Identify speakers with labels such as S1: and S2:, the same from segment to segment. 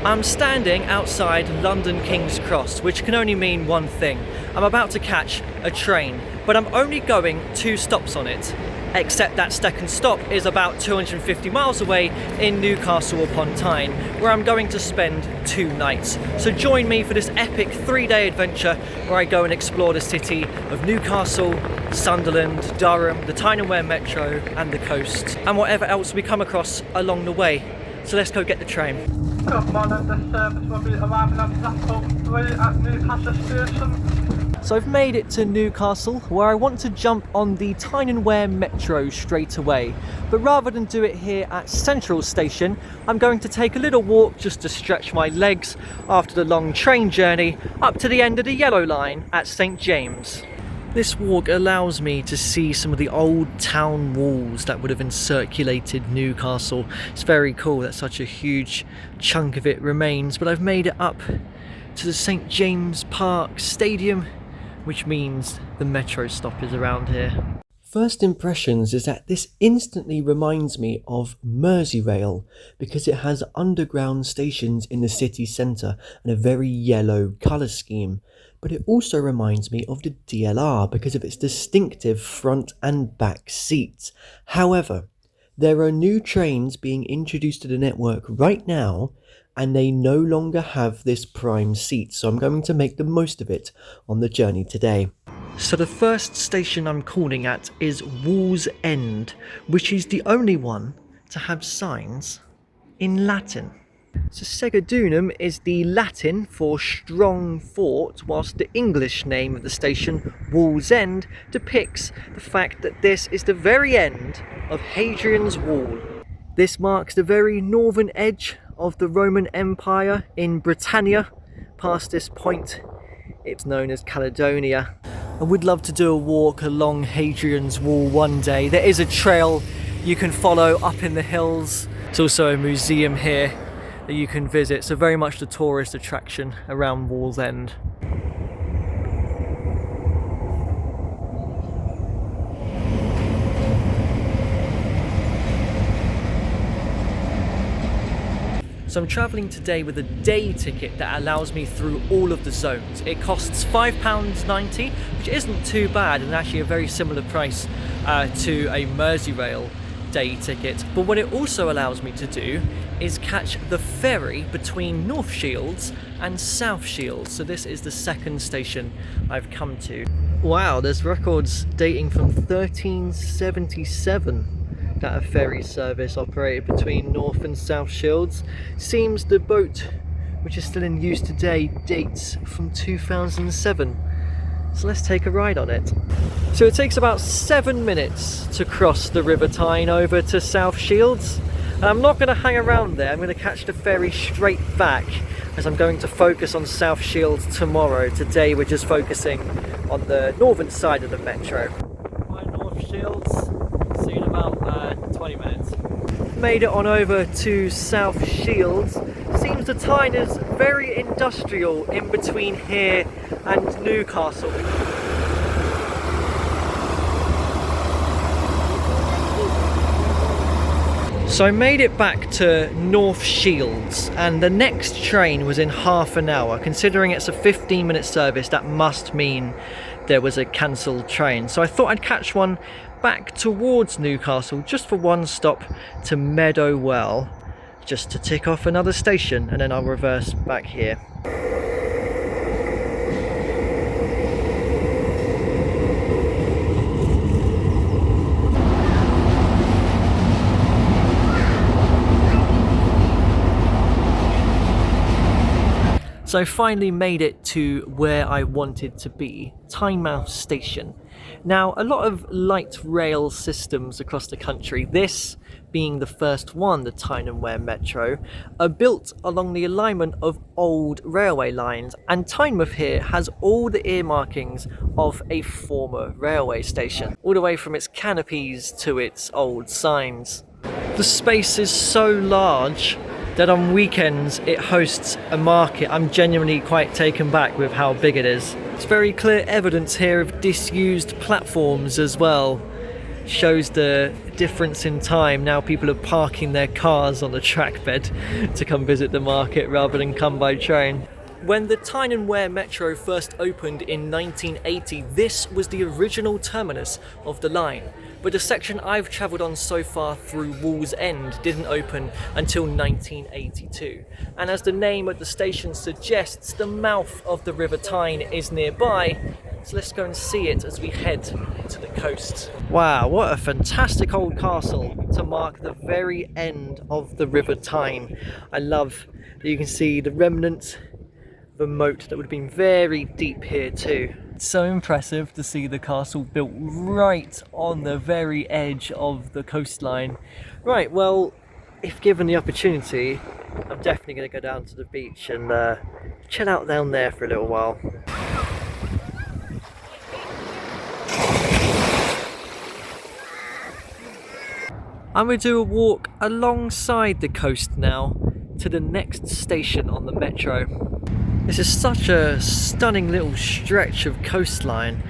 S1: I'm standing outside London King's Cross, which can only mean one thing. I'm about to catch a train, but I'm only going 2 stops on it, except that second stop is about 250 miles away in Newcastle upon Tyne, where I'm going to spend 2 nights. So join me for this epic 3-day adventure where I go and explore the city of Newcastle, Sunderland, Durham, the Tyne Wear metro and the coast, and whatever else we come across along the way. So let's go get the train.
S2: Good morning, this service will be arriving on platform 3 at Newcastle station.
S1: So I've made it to Newcastle, where I want to jump on the Tyne Wear metro straight away. But rather than do it here at Central Station, I'm going to take a little walk just to stretch my legs after the long train journey up to the end of the yellow line at St James. This walk allows me to see some of the old town walls that would have encirculated Newcastle. It's very cool that such a huge chunk of it remains, but I've made it up to the St James Park Stadium, which means the metro stop is around here. First impressions is that this instantly reminds me of Merseyrail because it has underground stations in the city centre and a very yellow colour scheme. But it also reminds me of the DLR because of its distinctive front and back seats. However, there are new trains being introduced to the network right now, and they no longer have this prime seat, so I'm going to make the most of it on the journey today. So the first station I'm calling at is Wallsend, which is the only one to have signs in Latin. So Segedunum is the Latin for strong fort, whilst the English name of the station, Wallsend, depicts the fact that this is the very end of Hadrian's Wall. This marks the very northern edge of the Roman Empire in Britannia. Past this point, it's known as Caledonia. I would love to do a walk along Hadrian's Wall one day. There is a trail you can follow up in the hills. It's also a museum here that you can visit, so very much the tourist attraction around Wallsend. So I'm travelling today with a day ticket that allows me through all of the zones. It costs £5.90, which isn't too bad, and actually a very similar price to a Merseyrail day ticket. But what it also allows me to do is catch the ferry between North Shields and South Shields. So this is the second station I've come to. Wow, there's records dating from 1377 that a ferry service operated between North and South Shields. Seems the boat, which is still in use today, dates from 2007. So let's take a ride on it. So it takes about 7 minutes to cross the River Tyne over to South Shields. And I'm not going to hang around there, I'm going to catch the ferry straight back as I'm going to focus on South Shields tomorrow. Today we're just focusing on the northern side of the metro. By North Shields, see you in about 20 minutes. Made it on over to South Shields. Seems the Tyne is very industrial in between here and Newcastle. So I made it back to North Shields, and the next train was in half an hour. Considering it's a 15-minute service, that must mean there was a cancelled train. So I thought I'd catch one back towards Newcastle just for one stop to Meadowwell, just to tick off another station, and then I'll reverse back here. So I finally made it to where I wanted to be, Tynemouth station. Now, a lot of light rail systems across the country, this being the first one, the Tyne Wear metro, are built along the alignment of old railway lines, and Tynemouth here has all the earmarkings of a former railway station, all the way from its canopies to its old signs. The space is so large that on weekends it hosts a market. I'm genuinely quite taken back with how big it is. There's very clear evidence here of disused platforms as well. shows the difference in time. Now people are parking their cars on the track bed to come visit the market rather than come by train. When the Tyne Wear Metro first opened in 1980, this was the original terminus of the line. But the section I've travelled on so far through Wallsend didn't open until 1982. And as the name of the station suggests, the mouth of the River Tyne is nearby. So let's go and see it as we head to the coast. Wow, what a fantastic old castle to mark the very end of the River Tyne. I love that you can see the remnants of a moat that would have been very deep here too. It's so impressive to see the castle built right on the very edge of the coastline. Right, well, if given the opportunity, I'm definitely going to go down to the beach and chill out down there for a little while. I'm going to do a walk alongside the coast now to the next station on the metro. This is such a stunning little stretch of coastline.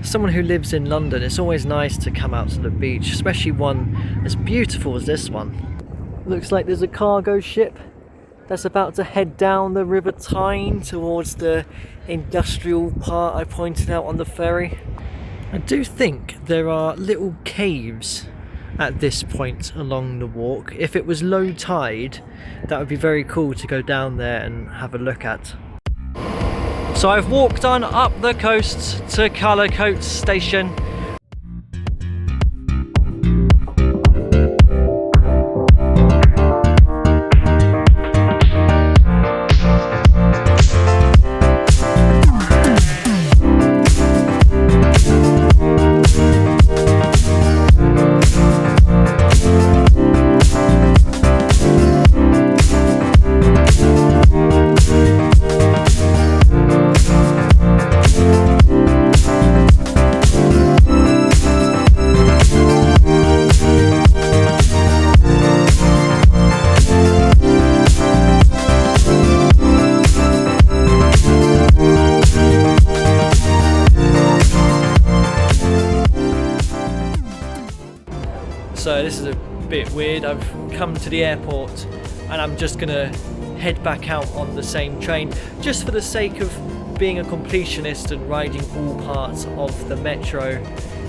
S1: Someone who lives in London, it's always nice to come out to the beach, especially one as beautiful as this one. Looks like there's a cargo ship that's about to head down the River Tyne towards the industrial part I pointed out on the ferry. I do think there are little caves at this point along the walk. If it was low tide, that would be very cool to go down there and have a look at. So I've walked on up the coast to Cullercoats station. So this is a bit weird. I've come to the airport and I'm just gonna head back out on the same train just for the sake of being a completionist and riding all parts of the metro.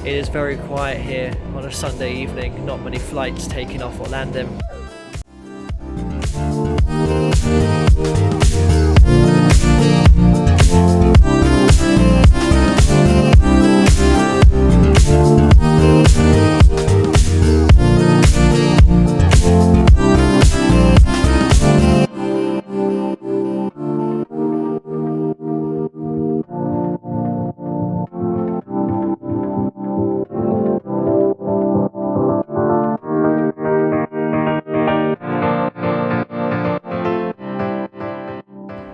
S1: It is very quiet here on a Sunday evening, not many flights taking off or landing.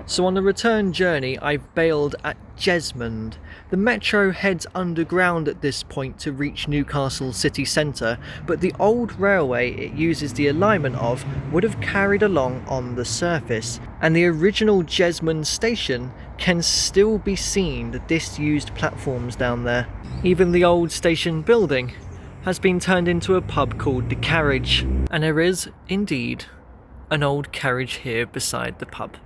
S1: So on the return journey, I've bailed at Jesmond. The metro heads underground at this point to reach Newcastle city centre, but the old railway it uses the alignment of would have carried along on the surface, and the original Jesmond station can still be seen, the disused platforms down there. Even the old station building has been turned into a pub called The Carriage, and there is indeed an old carriage here beside the pub.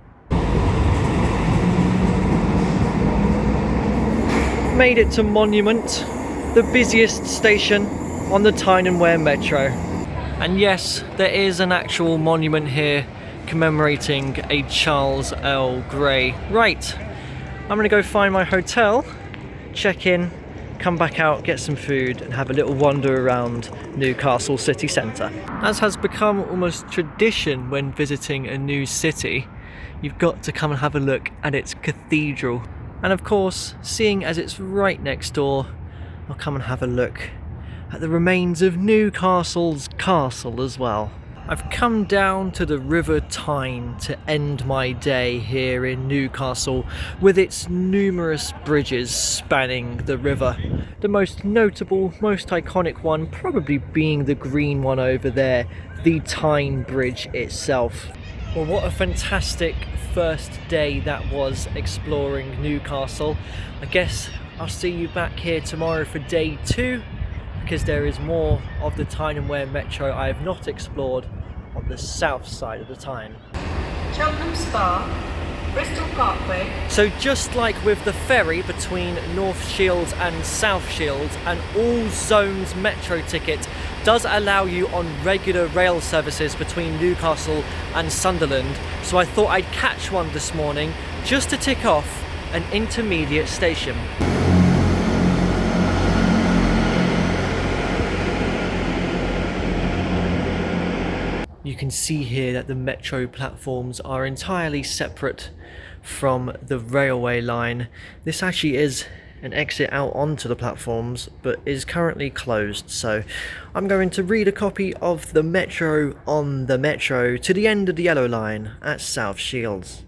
S1: Made it to Monument, the busiest station on the Tyne Wear Metro. And yes, there is an actual monument here commemorating a Charles Earl Grey. Right, I'm gonna go find my hotel, check in, come back out, get some food and have a little wander around Newcastle city centre. As has become almost tradition when visiting a new city, you've got to come and have a look at its cathedral. And of course, seeing as it's right next door, I'll come and have a look at the remains of Newcastle's castle as well. I've come down to the River Tyne to end my day here in Newcastle with its numerous bridges spanning the river. The most notable, most iconic one probably being the green one over there, the Tyne Bridge itself. Well, what a fantastic first day that was exploring Newcastle. I guess I'll see you back here tomorrow for day 2 because there is more of the Tyne Wear metro I have not explored on the south side of the Tyne.
S3: Cheltenham Spa, Bristol Parkway.
S1: So just like with the ferry between North Shields and South Shields, an all zones metro ticket does allow you on regular rail services between Newcastle and Sunderland. So I thought I'd catch one this morning just to tick off an intermediate station. You can see here that the metro platforms are entirely separate from the railway line. This actually is an exit out onto the platforms, but is currently closed. So I'm going to read a copy of the metro on the metro to the end of the yellow line at South Shields.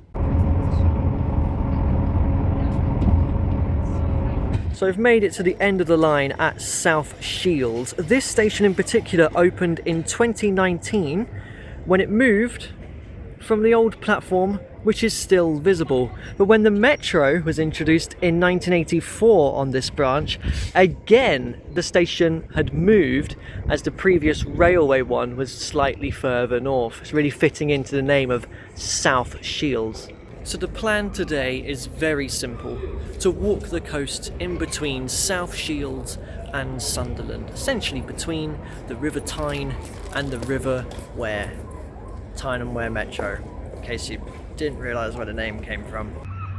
S1: So I've made it to the end of the line at South Shields. This station in particular opened in 2019 when it moved from the old platform, which is still visible. But when the metro was introduced in 1984 on this branch, again the station had moved as the previous railway one was slightly further north. It's really fitting into the name of South Shields. So the plan today is very simple: to walk the coast in between South Shields and Sunderland, essentially between the River Tyne and the River Wear. Tyne Wear Metro, in case you didn't realise where the name came from.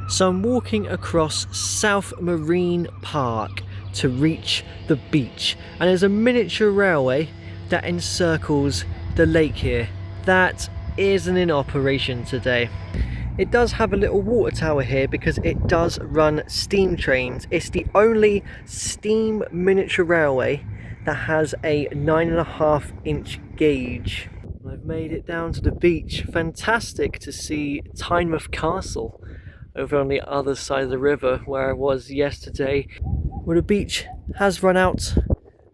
S1: So I'm walking across South Marine Park to reach the beach, and there's a miniature railway that encircles the lake here that isn't in operation today. It does have a little water tower here because it does run steam trains. It's the only steam miniature railway that has a 9.5-inch gauge. I've made it down to the beach. Fantastic to see Tynemouth Castle over on the other side of the river where I was yesterday. Well, the beach has run out,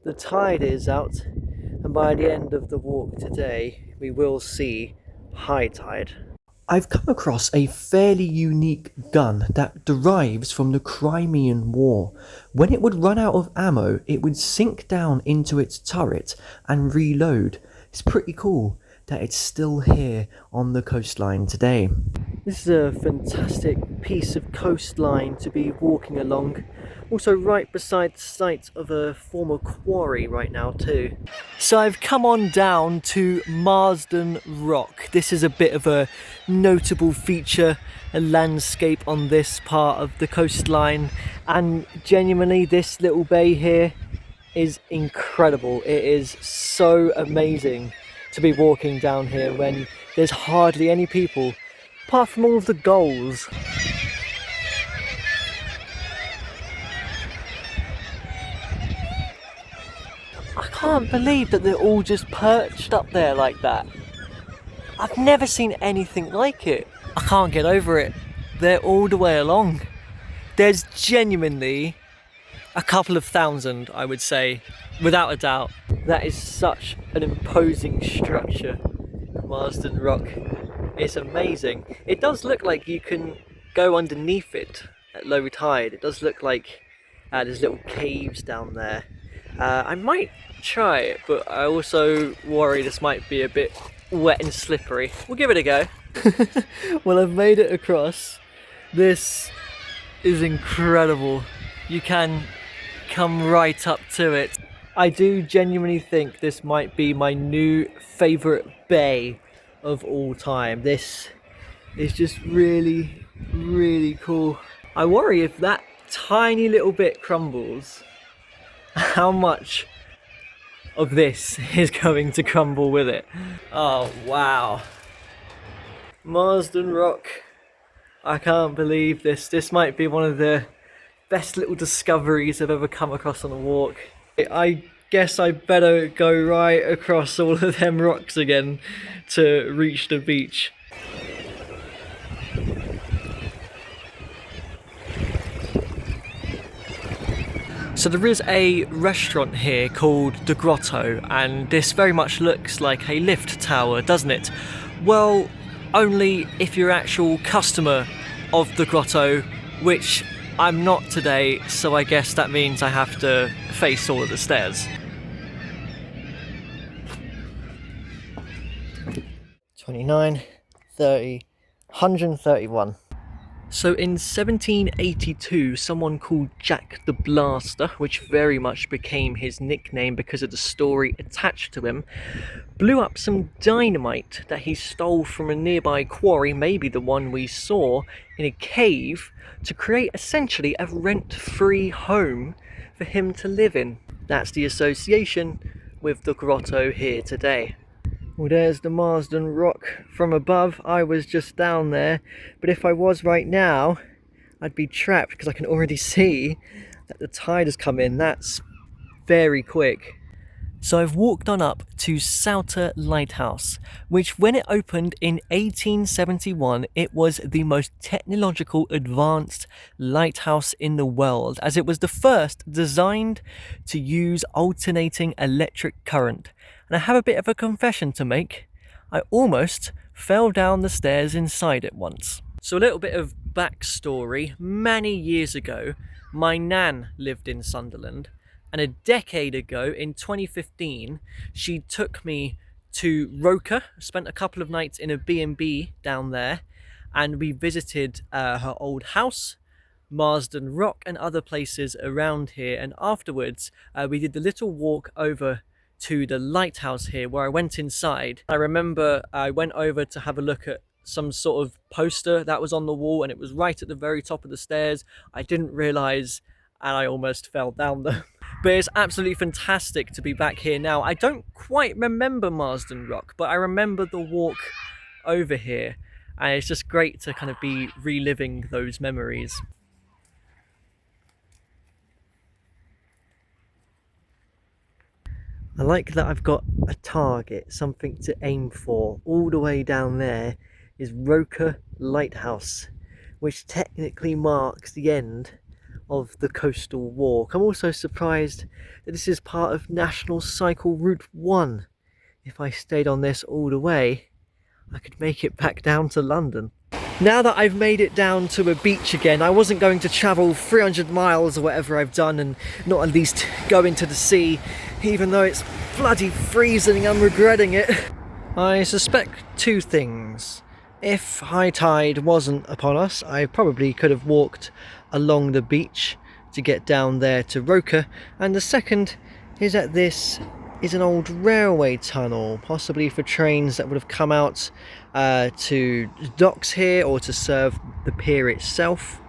S1: the tide is out, and by the end of the walk today we will see high tide. I've come across a fairly unique gun that derives from the Crimean War. When it would run out of ammo, it would sink down into its turret and reload. It's pretty cool that it's still here on the coastline today. This is a fantastic piece of coastline to be walking along. Also right beside the site of a former quarry right now too. So I've come on down to Marsden Rock. This is a bit of a notable feature, a landscape on this part of the coastline, and genuinely this little bay here is incredible. It is so amazing to be walking down here when there's hardly any people apart from all of the gulls. I can't believe that they're all just perched up there like that. I've never seen anything like it. I can't get over it. They're all the way along. There's genuinely a couple of thousand, I would say, without a doubt. That is such an imposing structure, Marsden Rock. It's amazing. It does look like you can go underneath it at low tide. It does look like there's little caves down there. I might try it, but I also worry this might be a bit wet and slippery. We'll give it a go. Well, I've made it across. This is incredible. You can come right up to it. I do genuinely think this might be my new favourite bay of all time. This is just really, really cool. I worry if that tiny little bit crumbles, how much of this is going to crumble with it. Oh wow. Marsden Rock. I can't believe this. This might be one of the best little discoveries I've ever come across on a walk. I guess I better go right across all of them rocks again to reach the beach. So there is a restaurant here called The Grotto, and this very much looks like a lift tower, doesn't it? Well, only if you're an actual customer of The Grotto, which I'm not today, so I guess that means I have to face all of the stairs. 29, 30, 131. So in 1782, someone called Jack the Blaster, which very much became his nickname because of the story attached to him, blew up some dynamite that he stole from a nearby quarry, maybe the one we saw, in a cave, to create essentially a rent-free home for him to live in. That's the association with the grotto here today. Well, there's the Marsden Rock from above. I was just down there, but if I was right now, I'd be trapped because I can already see that the tide has come in. That's very quick. So I've walked on up to Souter Lighthouse, which when it opened in 1871, it was the most technological advanced lighthouse in the world, as it was the first designed to use alternating electric current. And I have a bit of a confession to make. I almost fell down the stairs inside it once. So a little bit of backstory. Many years ago, my nan lived in Sunderland, and a decade ago, in 2015, she took me to Roker, spent a couple of nights in a B&B down there, and we visited her old house, Marsden Rock, and other places around here. And afterwards, we did the little walk over to the lighthouse here, where I went inside. I remember I went over to have a look at some sort of poster that was on the wall, and it was right at the very top of the stairs. I didn't realise, and I almost fell down them. But it's absolutely fantastic to be back here now. I don't quite remember Marsden Rock, but I remember the walk over here, and it's just great to kind of be reliving those memories. I like that I've got a target, something to aim for. All the way down there is Roker Lighthouse, which technically marks the end of the coastal walk. I'm also surprised that this is part of National Cycle Route 1. If I stayed on this all the way, I could make it back down to London. Now that I've made it down to a beach again, I wasn't going to travel 300 miles or whatever I've done and not at least go into the sea, even though it's bloody freezing. I'm regretting it. I suspect two things. If high tide wasn't upon us, I probably could have walked along the beach to get down there to Roker, and the second is that this is an old railway tunnel, possibly for trains that would have come out to docks here or to serve the pier itself.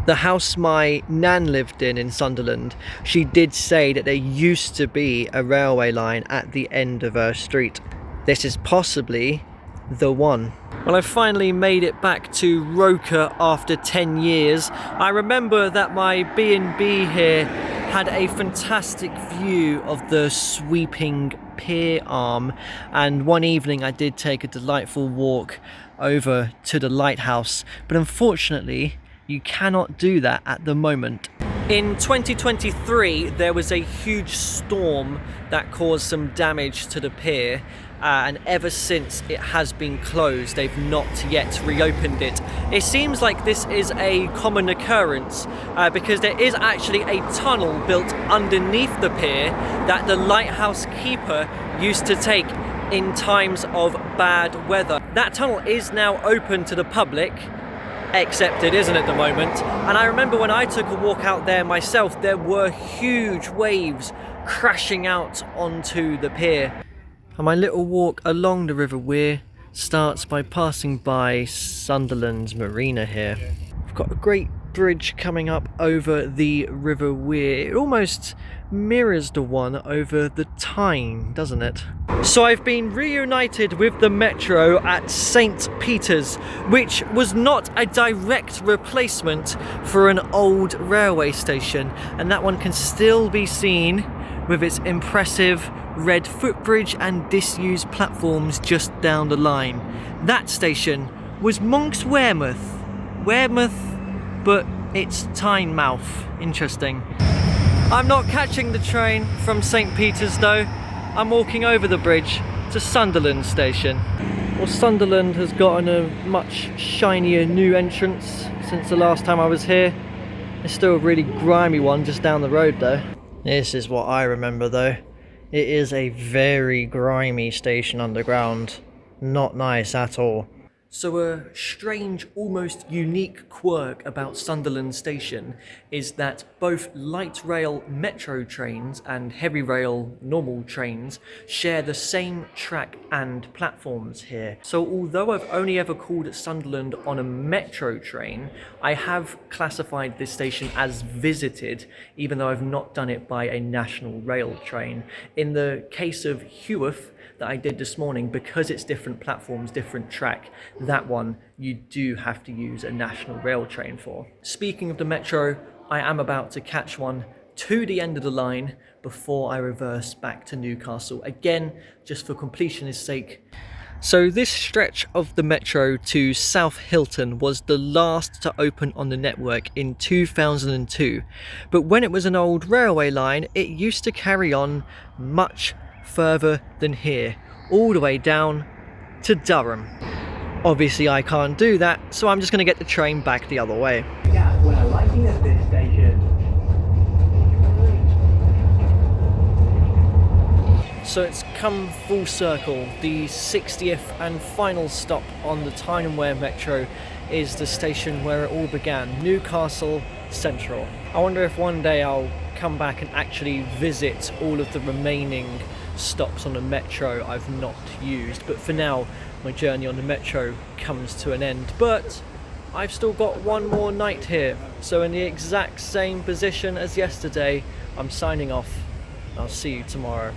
S1: The house my nan lived in Sunderland, she did say that there used to be a railway line at the end of her street. This is possibly the one. Well, I finally made it back to Roker after 10 years. I remember that my B&B here had a fantastic view of the sweeping pier arm, and one evening I did take a delightful walk over to the lighthouse, but unfortunately you cannot do that at the moment. In 2023 there was a huge storm that caused some damage to the pier, and ever since it has been closed. They've not yet reopened it. It seems like this is a common occurrence because there is actually a tunnel built underneath the pier that the lighthouse keeper used to take in times of bad weather. That tunnel is now open to the public, except it isn't at the moment. And I remember when I took a walk out there myself, there were huge waves crashing out onto the pier. And my little walk along the River Wear starts by passing by Sunderland's marina here. We've got a great bridge coming up over the River Wear. It almost mirrors the one over the Tyne, doesn't it? So I've been reunited with the metro at St. Peter's, which was not a direct replacement for an old railway station, and that one can still be seen with its impressive red footbridge and disused platforms just down the line. That station was Monk's Wearmouth, but it's Tynemouth. Interesting. I'm not catching the train from St. Peter's though. I'm walking over the bridge to Sunderland station. Well, Sunderland has gotten a much shinier new entrance since the last time I was here. It's still a really grimy one just down the road though. This is what I remember though. It is a very grimy station underground. Not nice at all. So a strange, almost unique quirk about Sunderland Station is that both light rail metro trains and heavy rail normal trains share the same track and platforms here. So although I've only ever called at Sunderland on a metro train, I have classified this station as visited, even though I've not done it by a national rail train. In the case of Heworth, that I did this morning, because it's different platforms, different track, that one you do have to use a national rail train for. Speaking of the metro, I am about to catch one to the end of the line before I reverse back to Newcastle, again just for completionist sake. So this stretch of the metro to South Hilton was the last to open on the network in 2002, but when it was an old railway line it used to carry on much further than here, all the way down to Durham. Obviously I can't do that, so I'm just going to get the train back the other way.
S4: Yeah, we're arriving at this station.
S1: So it's come full circle. The 60th and final stop on the Tyne Wear metro is the station where it all began, Newcastle Central. I wonder if one day I'll come back and actually visit all of the remaining stops on the metro I've not used, but for now my journey on the metro comes to an end. But I've still got one more night here, so in the exact same position as yesterday, I'm signing off. I'll see you tomorrow.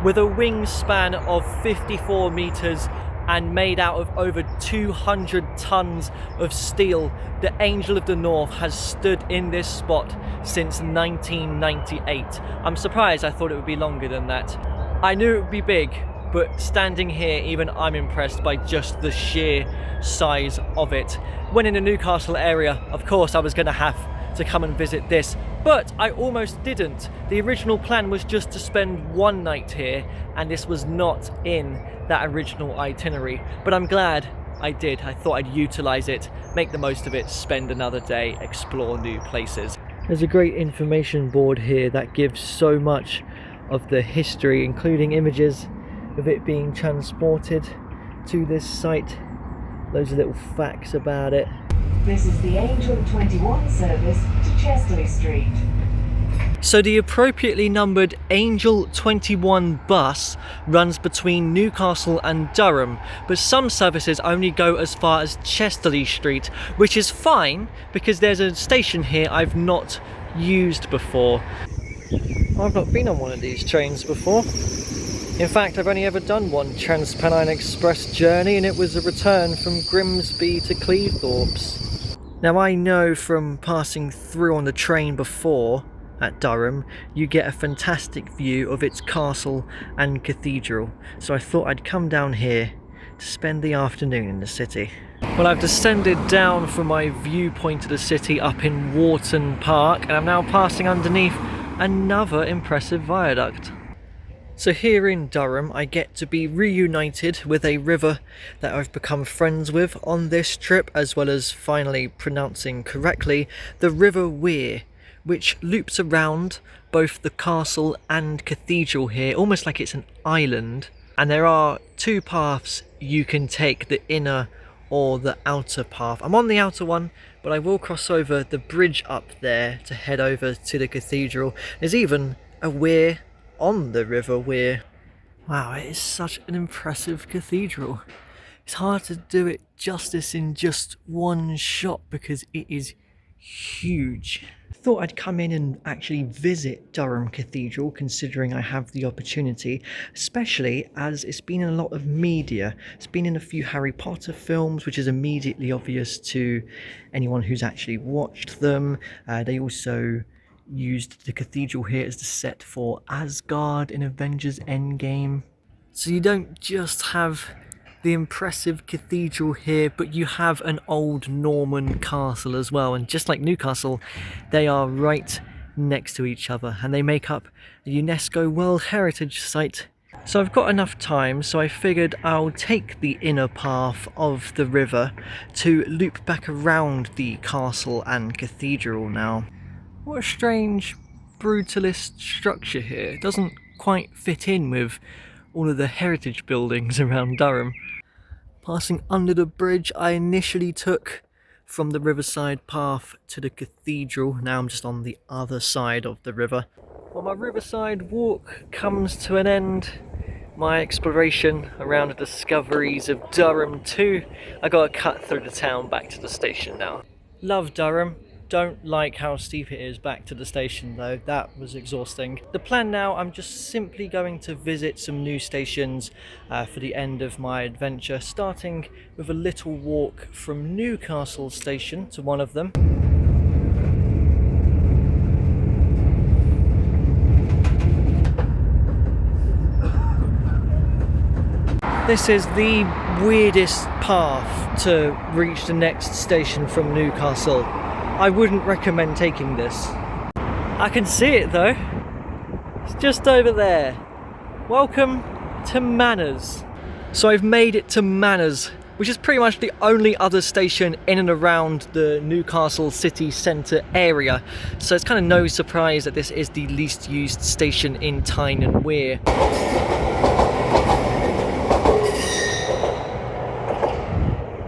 S1: With a wingspan of 54 meters and made out of over 200 tons of steel, the Angel of the North has stood in this spot since 1998. I'm surprised, I thought it would be longer than that. I knew it would be big, but standing here, even I'm impressed by just the sheer size of it. When in the Newcastle area, of course I was going to have to come and visit this, but I almost didn't. The original plan was just to spend one night here, and this was not in that original itinerary, but I'm glad I did. I thought I'd utilize it, make the most of it, spend another day, explore new places. There's a great information board here that gives so much of the history, including images of it being transported to this site. Loads of little facts about it.
S5: This is the Angel 21 service to Chesterley Street.
S1: So the appropriately numbered Angel 21 bus runs between Newcastle and Durham, but some services only go as far as Chesterley Street, which is fine because there's a station here I've not used before. I've not been on one of these trains before. In fact, I've only ever done one Trans-Pennine Express journey, and it was a return from Grimsby to Cleethorpes. Now I know from passing through on the train before at Durham, you get a fantastic view of its castle and cathedral, so I thought I'd come down here to spend the afternoon in the city. Well, I've descended down from my viewpoint of the city up in Wharton Park, and I'm now passing underneath another impressive viaduct. So here in Durham, I get to be reunited with a river that I've become friends with on this trip, as well as finally pronouncing correctly, the River Wear, which loops around both the castle and cathedral here, almost like it's an island. And there are two paths you can take, the inner or the outer path. I'm on the outer one, but I will cross over the bridge up there to head over to the cathedral. There's even a weir on the River Wear. Wow, it is such an impressive cathedral. It's hard to do it justice in just one shot because it is huge. Thought I'd come in and actually visit Durham Cathedral, considering I have the opportunity, especially as it's been in a lot of media. It's been in a few Harry Potter films, which is immediately obvious to anyone who's actually watched them. They also used the cathedral here as the set for Asgard in Avengers Endgame. So you don't just have the impressive cathedral here, but you have an old Norman castle as well, and just like Newcastle, they are right next to each other and they make up a UNESCO World Heritage Site. So I've got enough time, so I figured I'll take the inner path of the river to loop back around the castle and cathedral now. What a strange brutalist structure here. It doesn't quite fit in with all of the heritage buildings around Durham. Passing under the bridge I initially took from the riverside path to the cathedral. Now I'm just on the other side of the river. Well, my riverside walk comes to an end. My exploration around the discoveries of Durham too. I gotta cut through the town back to the station now. Love Durham. Don't like how steep it is back to the station though, that was exhausting. The plan now, I'm just simply going to visit some new stations for the end of my adventure, starting with a little walk from Newcastle station to one of them. This is the weirdest path to reach the next station from Newcastle. I wouldn't recommend taking this. I can see it though. It's just over there. Welcome to Manors. So I've made it to Manors, which is pretty much the only other station in and around the Newcastle city centre area. So it's kind of no surprise that this is the least used station in Tyne Wear.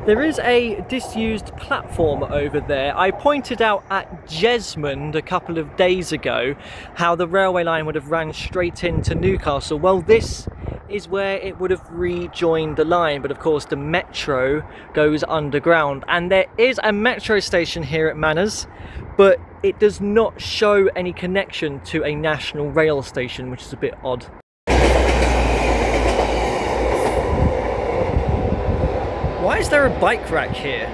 S1: There is a disused platform over there. I pointed out at Jesmond a couple of days ago how the railway line would have ran straight into Newcastle. Well, this is where it would have rejoined the line, but of course the metro goes underground. And there is a metro station here at Manors, but it does not show any connection to a national rail station, which is a bit odd. Why is there a bike rack here?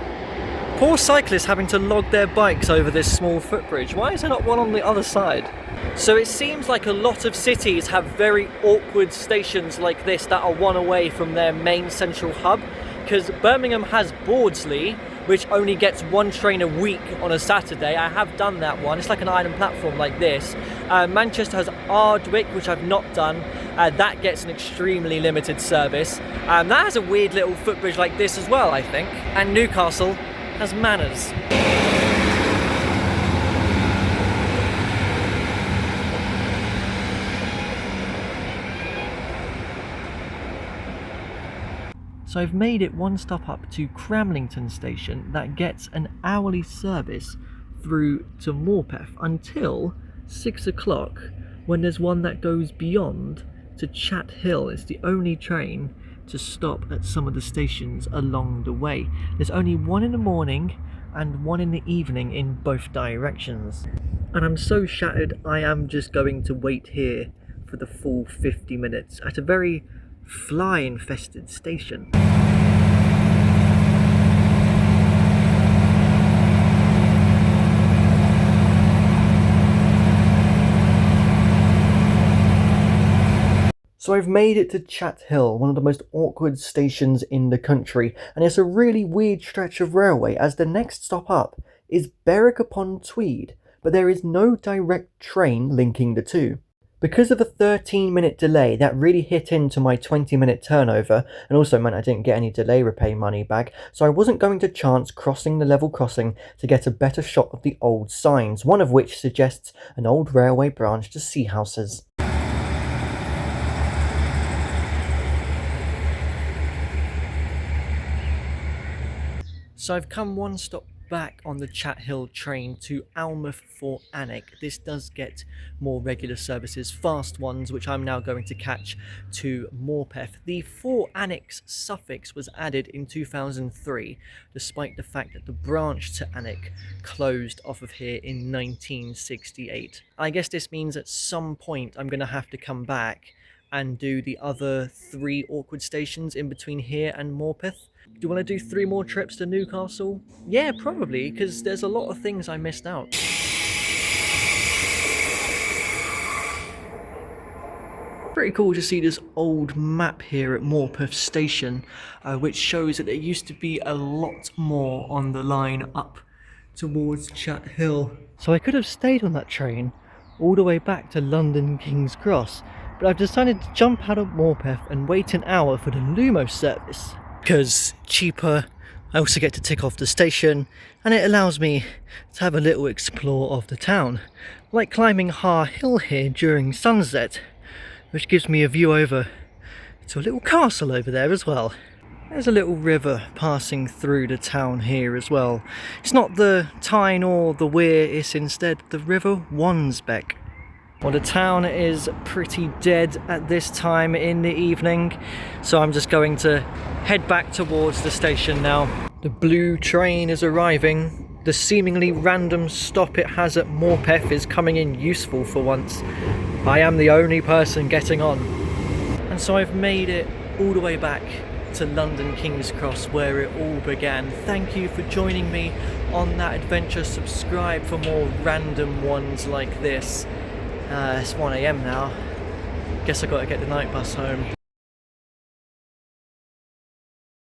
S1: Poor cyclists having to log their bikes over this small footbridge. Why is there not one on the other side? So it seems like a lot of cities have very awkward stations like this that are one away from their main central hub, because Birmingham has Bawdsley, which only gets one train a week on a Saturday. I have done that one. It's like an island platform like this. Manchester has Ardwick, which I've not done. That gets an extremely limited service. That has a weird little footbridge like this as well, I think. And Newcastle has Manors. So I've made it one stop up to Cramlington station that gets an hourly service through to Morpeth until 6 o'clock, when there's one that goes beyond to Chat Hill. It's the only train to stop at some of the stations along the way. There's only one in the morning and one in the evening in both directions. And I'm so shattered I am just going to wait here for the full 50 minutes at a very fly-infested station. So I've made it to Chat Hill, one of the most awkward stations in the country, and it's a really weird stretch of railway as the next stop up is Berwick-upon-Tweed, but there is no direct train linking the two. Because of a 13-minute delay, that really hit into my 20-minute turnover, and also meant I didn't get any delay repay money back, so I wasn't going to chance crossing the level crossing to get a better shot of the old signs, one of which suggests an old railway branch to Seahouses. So I've come one stop back on the Chat Hill train to Almouth for Alnwick. This does get more regular services, fast ones, which I'm now going to catch to Morpeth. The For Alnwick's suffix was added in 2003, despite the fact that the branch to Alnwick closed off of here in 1968. I guess this means at some point I'm going to have to come back and do the other 3 awkward stations in between here and Morpeth. Do you want to do 3 more trips to Newcastle? Yeah, probably, because there's a lot of things I missed out. Pretty cool to see this old map here at Morpeth Station, which shows that there used to be a lot more on the line up towards Chat Hill. So I could have stayed on that train all the way back to London King's Cross, but I've decided to jump out of Morpeth and wait an hour for the Lumos service. Because cheaper, I also get to tick off the station, and it allows me to have a little explore of the town, like climbing Har Hill here during sunset, which gives me a view over to a little castle over there as well. There's a little river passing through the town here as well. It's not the Tyne or the Wear, it's instead the River Wansbeck. Well, the town is pretty dead at this time in the evening, so I'm just going to head back towards the station now. The blue train is arriving. The seemingly random stop it has at Morpeth is coming in useful for once. I am the only person getting on. And so I've made it all the way back to London King's Cross, where it all began. Thank you for joining me on that adventure. Subscribe for more random ones like this. It's 1 AM now. Guess I gotta get the night bus home.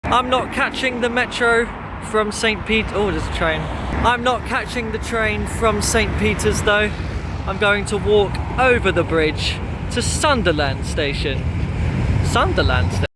S1: I'm not catching the metro from St. Peter. Oh, there's a train. I'm not catching the train from St. Peter's though. I'm going to walk over the bridge to Sunderland station. Sunderland station?